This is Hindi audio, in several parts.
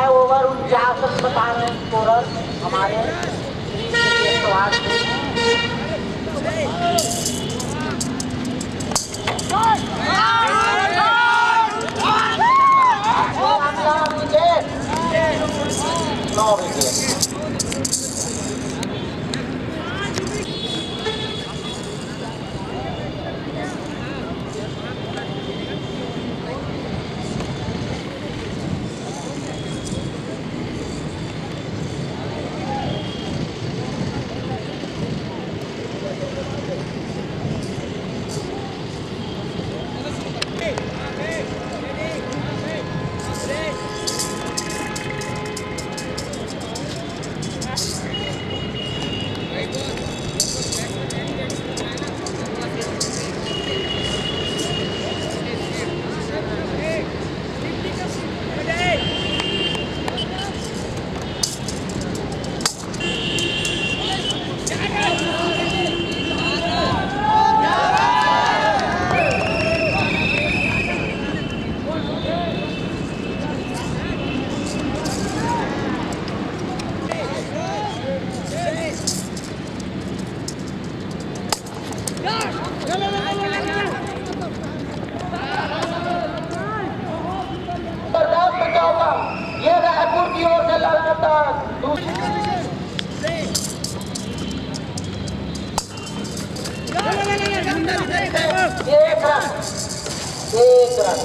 ओवर 49 बता रहे हैं स्कोरर हमारे स्वाद ये रायपुर की ओर से लगातार एक रन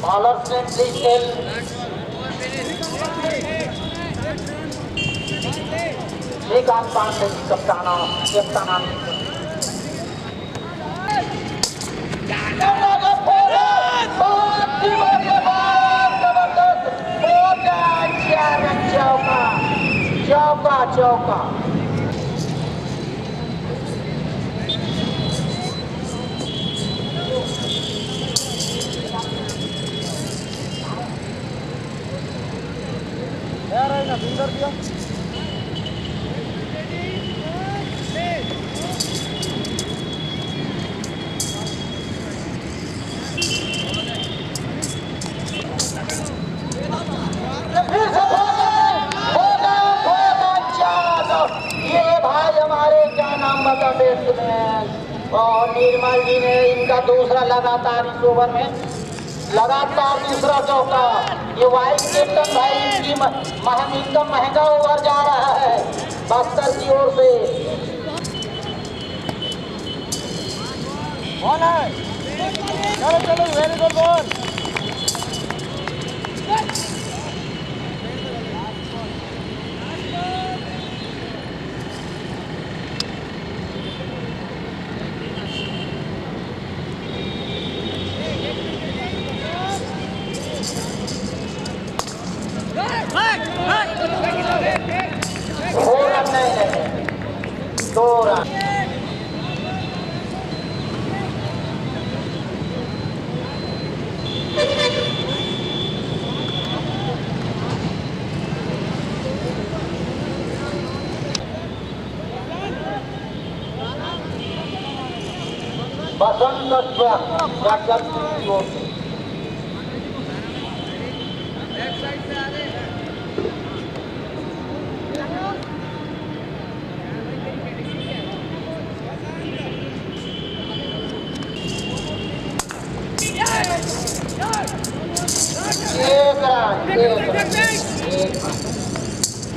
बॉलर फ्रेंडली खेल श्रीकांत पांडे कप्ताना चौका सुंदर दिया और निर्मल जी ने इनका दूसरा लगातार इस ओवर में लगातार दूसरा चौका। ये वाइस कैप्टन भाई इनकी एकदम महंगा ओवर जा रहा है बस्तर की ओर से। चलो चलो वेरी गुड बॉल। दो रन बसंत की ओर से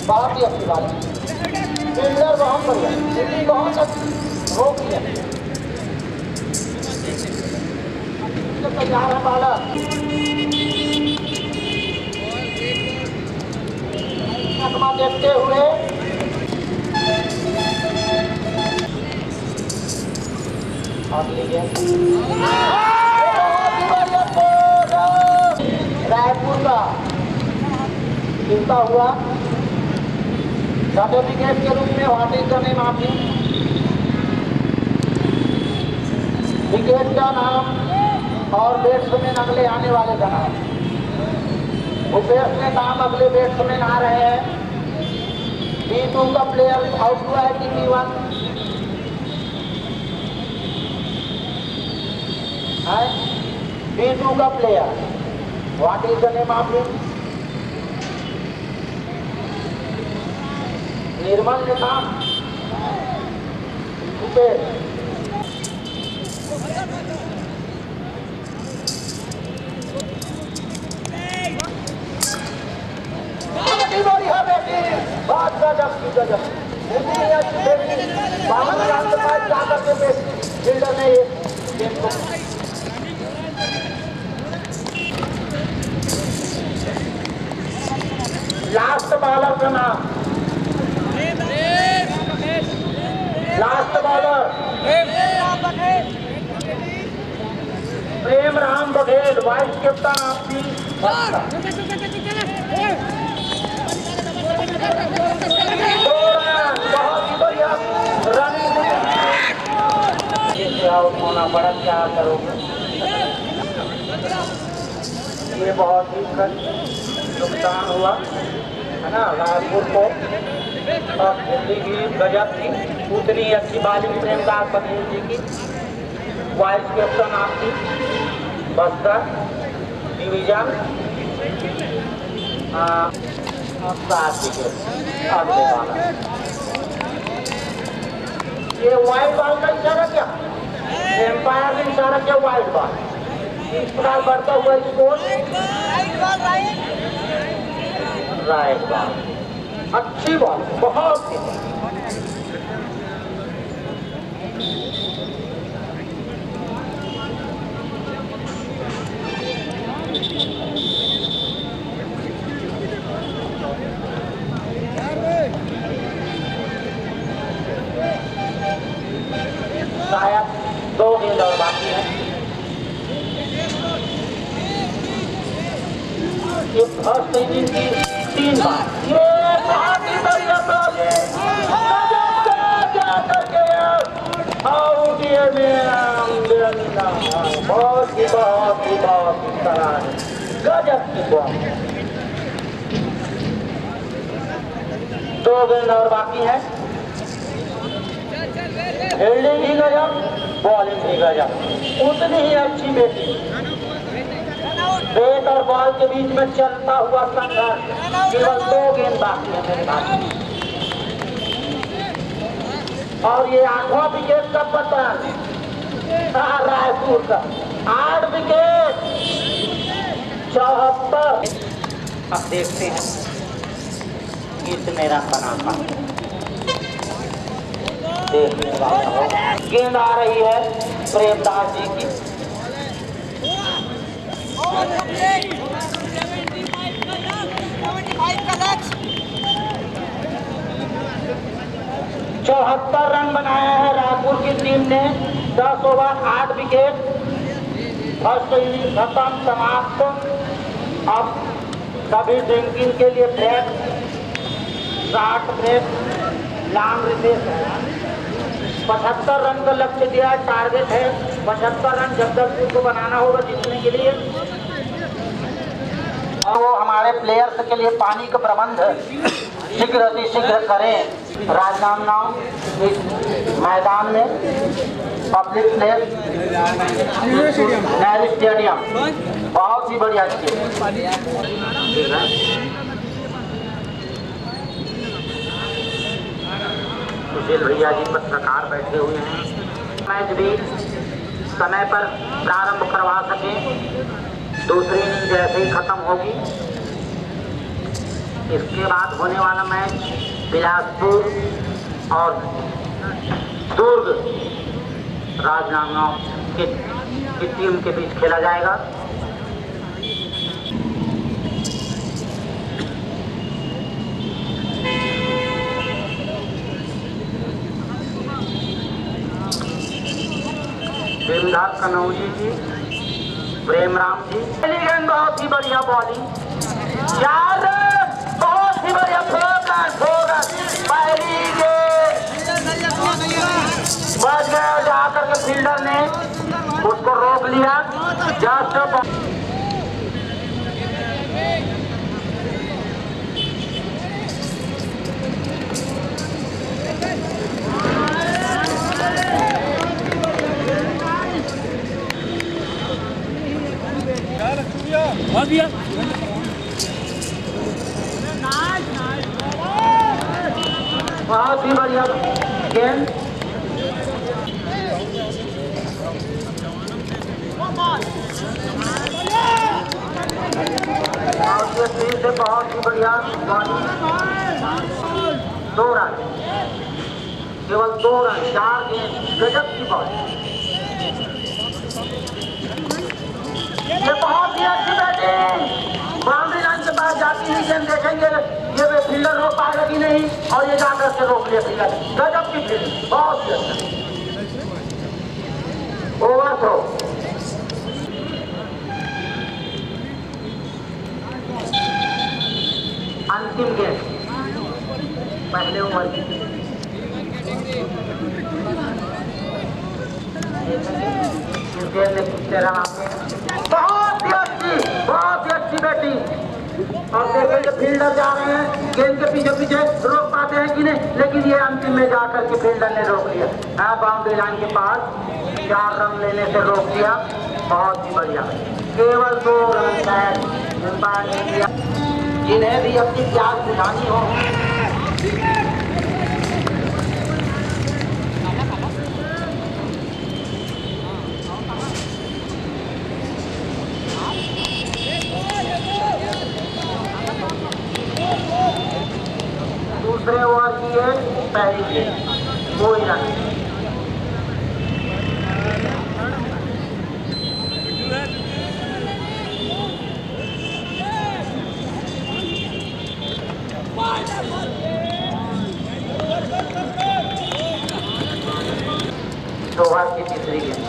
बहुत ही अच्छी बात है। फील्डर बहुत बढ़िया, फील्डिंग बहुत अच्छी रोक लिया। तैयार है बालक नगमा देखते हुए रायपुर का चिंता हुआ सर्टिफिकेट के रूप में what is the name of wicket का नाम और बैट्समैन अगले आने वाले का नाम। भूपेश में नाम अगले बैट्समैन आ रहे हैं। B2 का प्लेयर आउट हुआ है कि B1 है? B2 का player what is the name of him? Nirmal ने नाम भूपेश। बहुत गजब की गजब बाहर जाकर के फील्डर ने ये गेम को लास्ट बॉलर का नाम, लास्ट बॉलर प्रेम राम बघेल, वाइस कैप्टन आपकी। बहुत ही बढ़िया रनिंग आउट होना पड़ा, क्या करोगे? ये बहुत ही नुकसान हुआ है ना रायपुर को। और दिल्ली की गजब थी, उतनी अच्छी बालिंग प्रेमदास बघेल जी की, वाइस कैप्टन आपकी बस्तर डिवीजन। 7 विकेट अगले वाला। ये वाइड बॉल का इशारा क्या? एम्पायर ने इशारा किया वाइड बॉल। इस प्रकार बढ़ता हुआ स्कोर राइट बॉल, अच्छी बॉल, बहुत ही शायद 2 गेंद और बाकी है। ये फर्स्ट इनिंग की 3 बार ये बहुत ही बढ़िया बॉल है, आउट ये बहुत ही गजब की बॉल। 2 गेंद और बाकी है। फील्डिंग ही गजब, बॉलिंग भी गजब, उतनी ही अच्छी बैटिंग। बैट और बॉल के बीच में चलता हुआ संघर्ष, केवल 2 गेंद बाकी है मेरे पास। और ये 8वां विकेट का पतन रायपुर का, 8 विकेट 74। अब देखते हैं कितने रन बना पाते। देखने वाला हो, गेंद आ रही है प्रेमदास जी की। 74 रन बनाया है रायपुर की टीम ने। 10 ओवर 8 विकेट। फर्स्ट इनिंग खत्म, समाप्त। अब सभी ड्रिंकिंग के लिए break, short break, long recess है। 75 रन का लक्ष्य दिया, टारगेट है 75 रन जगदलपुर को बनाना होगा जीतने के लिए। और वो हमारे प्लेयर्स के लिए पानी का प्रबंध शीघ्र अतिशीघ्र करें। राजनांदगांव इस मैदान में पब्लिक प्लेस नेहरू स्टेडियम बहुत ही बढ़िया स्टेडियम। सुशील भैया जी पत्रकार बैठे हुए हैं। मैच भी समय पर प्रारंभ करवा सके। दूसरी इनिंग जैसे ही खत्म होगी, इसके बाद होने वाला मैच बिलासपुर और दुर्ग राजनांदगांव की टीम के बीच खेला जाएगा। देवदास कनौजी जी, प्रेम राम जी, गेंद बहुत ही बढ़िया बॉलिंग, 4 बहुत ही बढ़िया गेंद। से बहुत ही बढ़िया बॉलिंग। 2 रन, केवल 2 रन, 4 गेंद, गजब की बॉल। ये बहुत ही अच्छी बैटिंग, बाउंड्री लाइन के पास जाती हुई गेंद देखेंगे ये फील्डर रोक पाएगा कि नहीं, और ये जाकर के रोक लिया फील्डर। गजब की फील्ड, बहुत ही अच्छा। ओवर थ्रो, अंतिम गेंद पहले ओवर की। इस गेंद में कितने रन आते हैं? बहुत ही अच्छी बैटिंग। और देखेंगे फील्डर जा रहे हैं, गेंद के पीछे पीछे रोक पाते हैं कि नहीं, लेकिन ये अंतिम में जाकर के फील्डर ने रोक लिया। बाउंड्री लाइन के पास 4 रन लेने से रोक दिया। बहुत ही बढ़िया, केवल 2 रन दिया। जिन्हें भी अपनी प्यास बुझानी हो, दूसरे ओवर की है पहली गेंद, कोई रन। ओवर की तीसरी गेंद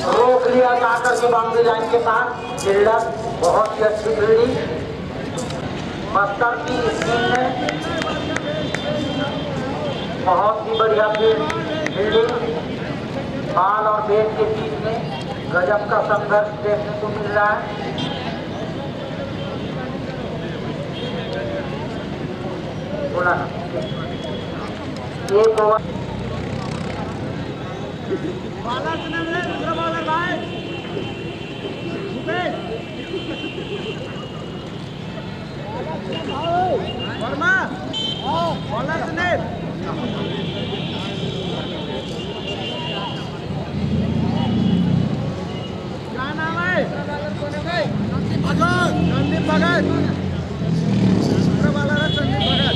रोक लिया जाकर के बाउंड्री लाइन के पास फील्डर। बहुत ही अच्छी फील्डिंग बस्तर की स्कीम में, बहुत ही बढ़िया फील्डिंग। बॉल और बैट के बीच में गजब का संघर्ष देखने को मिल रहा है। बोला ना, एक ओवर वर्मा बॉलर सुनील क्या नाम है? संदीप भगत। संदीप भगत बॉलर है, संदीप भगत।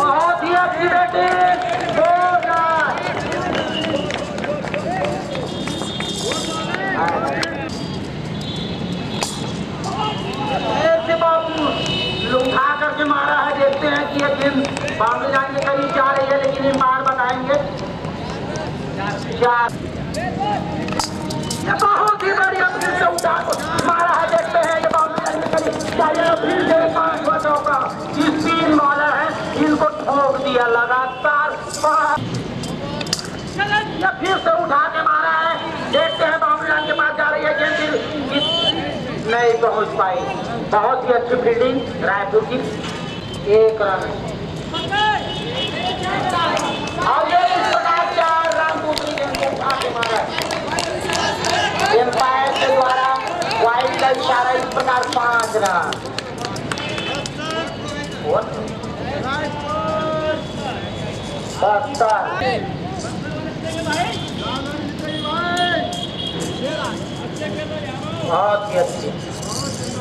बहुत ही अच्छी बैटिंग, 2 रन। उठा करके मारा है। देखते हैं कि ये गेंद बाउंड्री लाइन के करीब जा रही है, लेकिन मार बताएंगे 4। बहुत ही बढ़िया फिर से उठा मारा है। देखते हैं ये बाउंड्री लाइन के करीब जा रही है। फिर से 5 बॉलों का 3 बॉलर है, इनको ठोक दिया लगातार। फिर से उठा के मारा है। देखते हैं बाउंड्री लाइन के पास जा रही है गेंद, नहीं पहुंच पाई। बहुत ही अच्छी फील्डिंग रायपुर की। 1 रन और ये इस प्रकार 4 रन दूसरी गेंद को उठा के मारा। एम्पायर के द्वारा वाइड का इशारा, इस प्रकार 5 रन। बहुत ही अच्छी,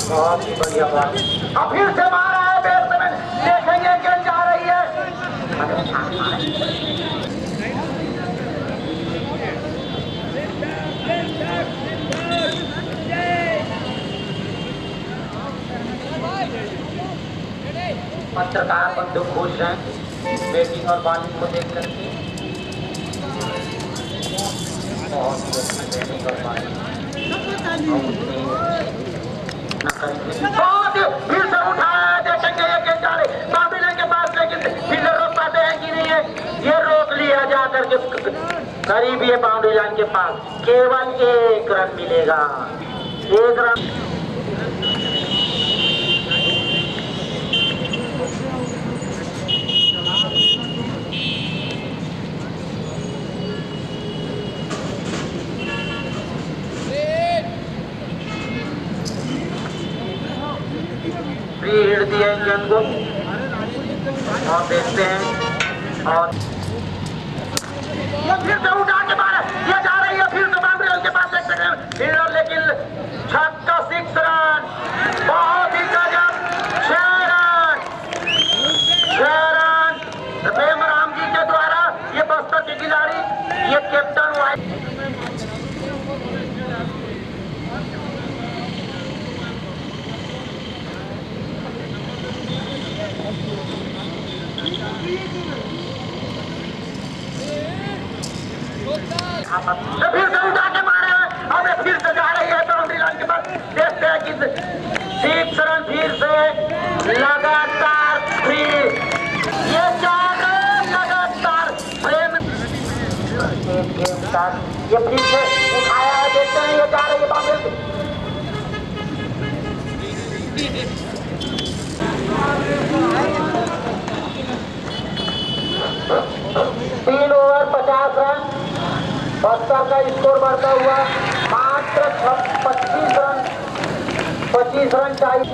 बहुत ही बढ़िया बात। अब फिर से मारा है बैट्समैन, देखेंगे गेंद जा रही है। पत्रकार बंधु खुश हैं बैटिंग और बॉलिंग को देख करके। बहुत ही अच्छी बैटिंग और बॉलिंग फिर से उठाया, देखेंगे ये गेंद जा रही बाउंड्री लाइन के पास, लेकिन फील्डर रोक पाते हैं कि नहीं है, ये रोक लिया जा करके करीब ये बाउंड्री लाइन के पास। केवल 1 रन मिलेगा, 1 रन। हिट दिए गेंद को और देखते हैं, और फिर से उठा के मारा, ये जा रही है फिर से बाउंड्री के पास फील्डर, लेकिन छक्का, 6 रन, बहुत ही गजब, 6 रन, 6 रन प्रेम राम जी के द्वारा। ये बस्तर के खिलाड़ी, ये कैप्टन वाइस फिर से उठा के मारे, अब फिर से जा रही है बाउंड्री लाइन के पास, देखते हैं कि 6 रन फिर से लगातार फ्री, ये 4 रन लगातार प्रेम, ये फिर से उठाया है, देखते हैं ये जा रही है बाउंड्री। 3 ओवर 50 रन, बस्तर का स्कोर बढ़ता हुआ मात्र 25 रन चाहिए।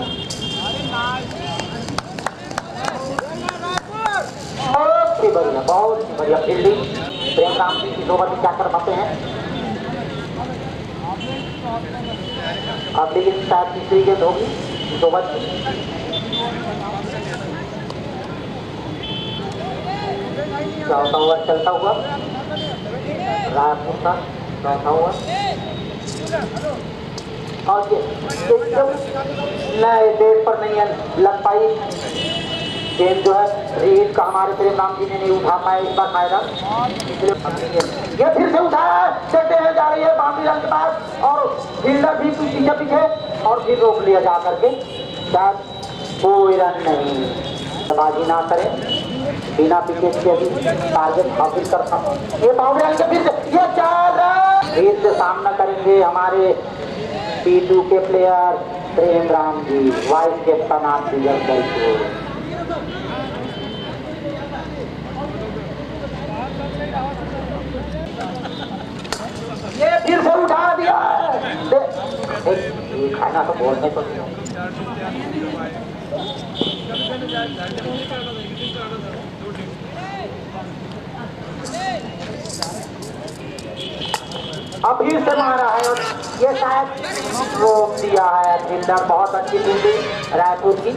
बहुत ही बढ़िया फील्डिंग प्रेम राम जी इस ओवर में क्या कर पाते हैं। अब लेकिन शायद तीसरी गेंद होगी इस ओवर की। चौथा ओवर चलता हुआ रायपुर का चौथा ओवर, और एकदम नए डेट पर नहीं लग पाई गेंद, जो है रीड का हमारे प्रेम राम जी ने नहीं उठा पाए इस बार फायदा, इसलिए ये फिर से उठाया, देखते हैं जा रही है बाउंड्री लाइन के पास, और फील्डर भी पीछे और फिर रोक लिया जा करके, शायद कोई रन नहीं, बाजी ना करें बिना विकेट के भी टारगेट हासिल कर सकते। ये बाउंड्री लाइन के फिर से ये 4 रन, फिर से सामना करेंगे हमारे P2 के प्लेयर प्रेम राम जी, वाइस कैप्टन आप जगदलपुर। ये फिर से उठा दिया है, खाना तो बोलने को नहीं। अब फिर से मारा है, और ये शायद रोक दिया है फील्डर, बहुत अच्छी फील्डिंग रायपुर की।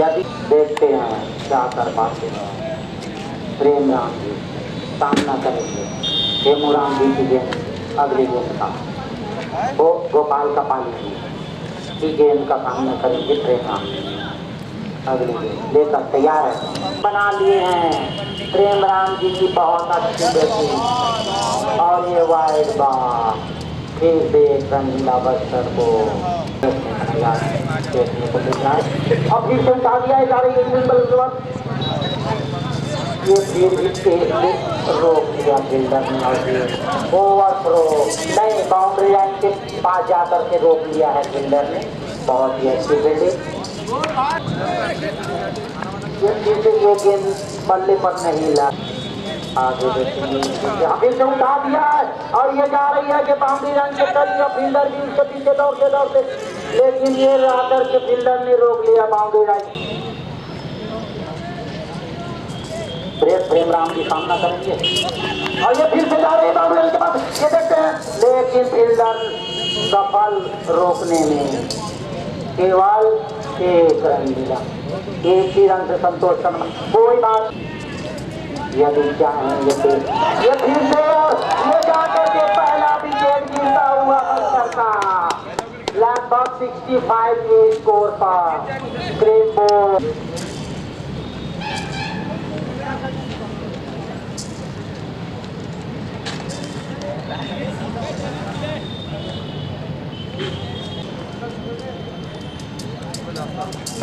यदि देखते हैं क्या कर पाते हैं प्रेम राम जी, सामना करेंगे हेमू राम जी की गेंद, अगली गेंद का वो गोपाल का पाली की गेंद का सामना करेंगे प्रेम राम जी। अगली गेंद लेकर तैयार है, बना लिए हैं प्रेम राम जी की बहुत अच्छी बैटिंग, और ये वाइड बॉल, फिर से रंगीला बस्तर को देखने को मिल रहा है, और फिर से उठा दिया जा रही है, ये फिर भी रोक दिया फील्डर ने, ओवर थ्रो नहीं, बाउंड्री लाइन के पास जाकर के रोक लिया है फील्डर ने, बहुत ही अच्छी फील्डिंग। ये गेंद बल्ले पर नहीं ला, आगे देखेंगे, फिर से उठा दिया है, और ये जा रही है कि बाउंड्री लाइन के करीब, फील्डर भी उसके पीछे दौड़ते, लेकिन ये रह करके फील्डर ने रोक लिया बाउंड्री लाइन। प्रेम राम जी सामना करेंगे, और ये फिर से जा रहे हैं बाउंड्री लाइन के पास, ये देखते हैं, लेकिन फील्डर सफल रोकने में, केवल 1 रन मिला, 1 ही रन से संतोष करना, कोई बात। यदि चाहेंगे ये फिर से ये जाकर के पहला विकेट गिरता हुआ बस्तर का, लगभग 65 के स्कोर पर क्रेमबो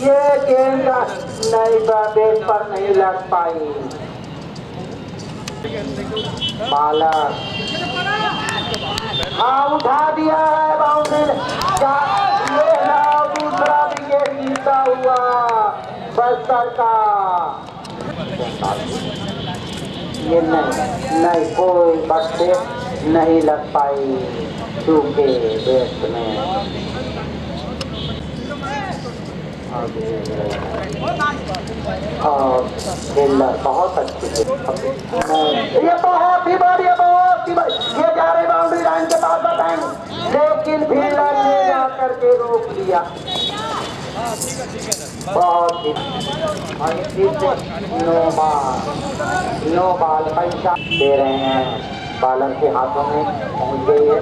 ये गेंद नहीं बेस पर नहीं लग पाई। बालक हाँ उठा दिया है बाउंड्री। दूसरा विकेट गिरता हुआ बस्तर का। ये नहीं कोई बच्चे नहीं लग पाई चूके बेस्ट में। और फील्डर बहुत अच्छी ये बहुत ही बढ़िया ये जा रही बाउंड्री लाइन के पास बताएंगे, लेकिन फील्डर ने जाकर के रोक लिया। बहुत ही नो बाल पैसा दे रहे हैं, बालर के हाथों में पहुंच गई है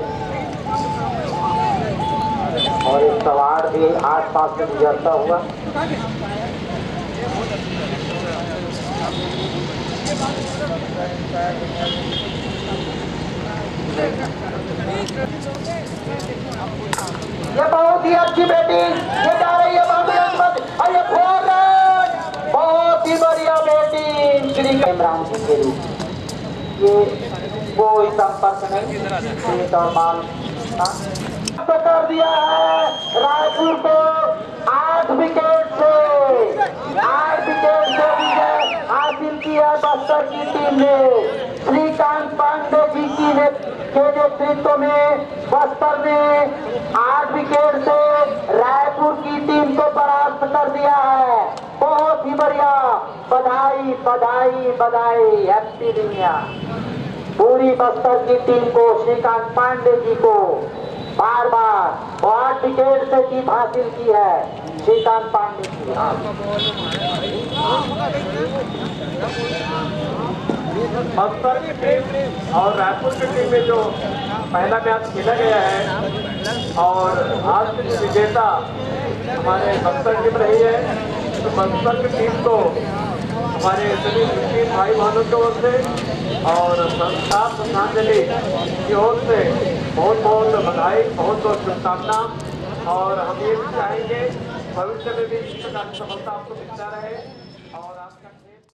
और एक सवार भी आसपास से गुजरता हुआ। ये बहुत ही अच्छी बैटिंग ये जा रही है और ये 4 रन, बहुत ही बढ़िया बैटिंग श्री इमरान सिंह के रूप। ये कोई संपर्क नहीं और बाल कर दिया है रायपुर को 8 विकेट से विजय हासिल किया बस्तर की टीम ने। श्रीकांत पांडे जी के नेतृत्व में बस्तर ने 8 विकेट से रायपुर की टीम को परास्त कर दिया है। बहुत ही बढ़िया, बधाई बधाई बधाई, हैप्पी न्यू ईयर। पूरी बस्तर की टीम को, श्रीकांत पांडे जी को बार 8 विकेट से जीत हासिल की है श्रीकांत पांडे जी। बस्तर की टीम और रायपुर की टीम में जो पहला मैच खेला गया है और आज की विजेता हमारे बस्तर टीम रही है, तो बस्तर की टीम को हमारे सभी क्रिकेट भाई बहनों की ओर से और संस्था श्रद्धांजलि की ओर से बहुत बहुत बधाई, बहुत बहुत शुभकामना। और हम ये भी चाहेंगे भविष्य में भी इस प्रकार की सफलता आपको मिलता रहे।